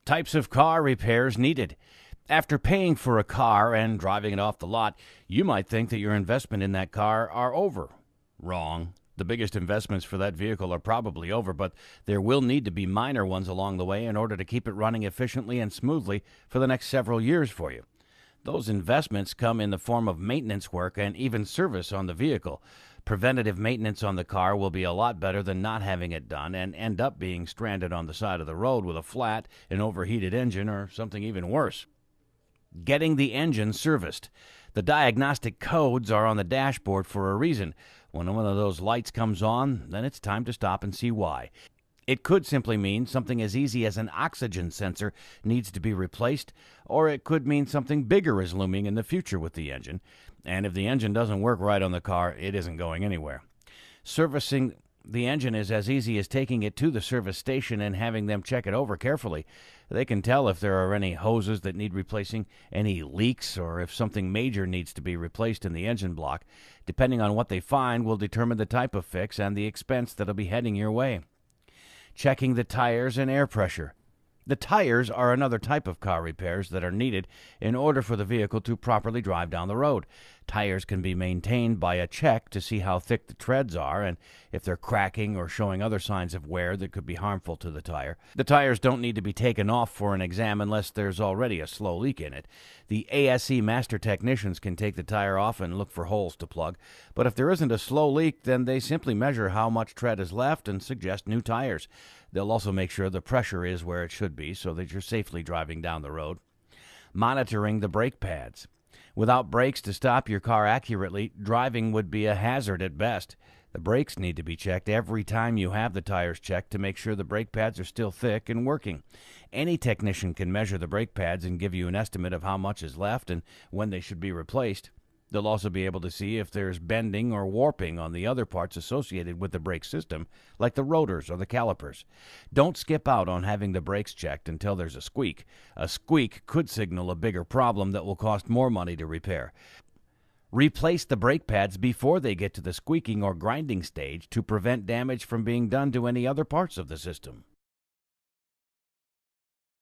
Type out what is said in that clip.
Types of car repairs needed. After paying for a car and driving it off the lot, you might think that your investment in that car are over. Wrong. The biggest investments for that vehicle are probably over, but there will need to be minor ones along the way in order to keep it running efficiently and smoothly for the next several years for you. Those investments come in the form of maintenance work and even service on the vehicle. Preventative maintenance on the car will be a lot better than not having it done and end up being stranded on the side of the road with a flat, an overheated engine, or something even worse. Getting the engine serviced. The diagnostic codes are on the dashboard for a reason. When one of those lights comes on, then it's time to stop and see why. It could simply mean something as easy as an oxygen sensor needs to be replaced, or it could mean something bigger is looming in the future with the engine. And if the engine doesn't work right on the car, it isn't going anywhere. Servicing the engine is as easy as taking it to the service station and having them check it over carefully. They can tell if there are any hoses that need replacing, any leaks, or if something major needs to be replaced in the engine block. Depending on what they find will determine the type of fix and the expense that'll be heading your way. Checking the tires and air pressure. The tires are another type of car repairs that are needed in order for the vehicle to properly drive down the road. Tires can be maintained by a check to see how thick the treads are and if they're cracking or showing other signs of wear that could be harmful to the tire. The tires don't need to be taken off for an exam unless there's already a slow leak in it. The ASE master technicians can take the tire off and look for holes to plug, but if there isn't a slow leak, then they simply measure how much tread is left and suggest new tires. They'll also make sure the pressure is where it should be so that you're safely driving down the road. Monitoring the brake pads. Without brakes to stop your car accurately, driving would be a hazard at best. The brakes need to be checked every time you have the tires checked to make sure the brake pads are still thick and working. Any technician can measure the brake pads and give you an estimate of how much is left and when they should be replaced. They'll also be able to see if there's bending or warping on the other parts associated with the brake system, like the rotors or the calipers. Don't skip out on having the brakes checked until there's a squeak. A squeak could signal a bigger problem that will cost more money to repair. Replace the brake pads before they get to the squeaking or grinding stage to prevent damage from being done to any other parts of the system.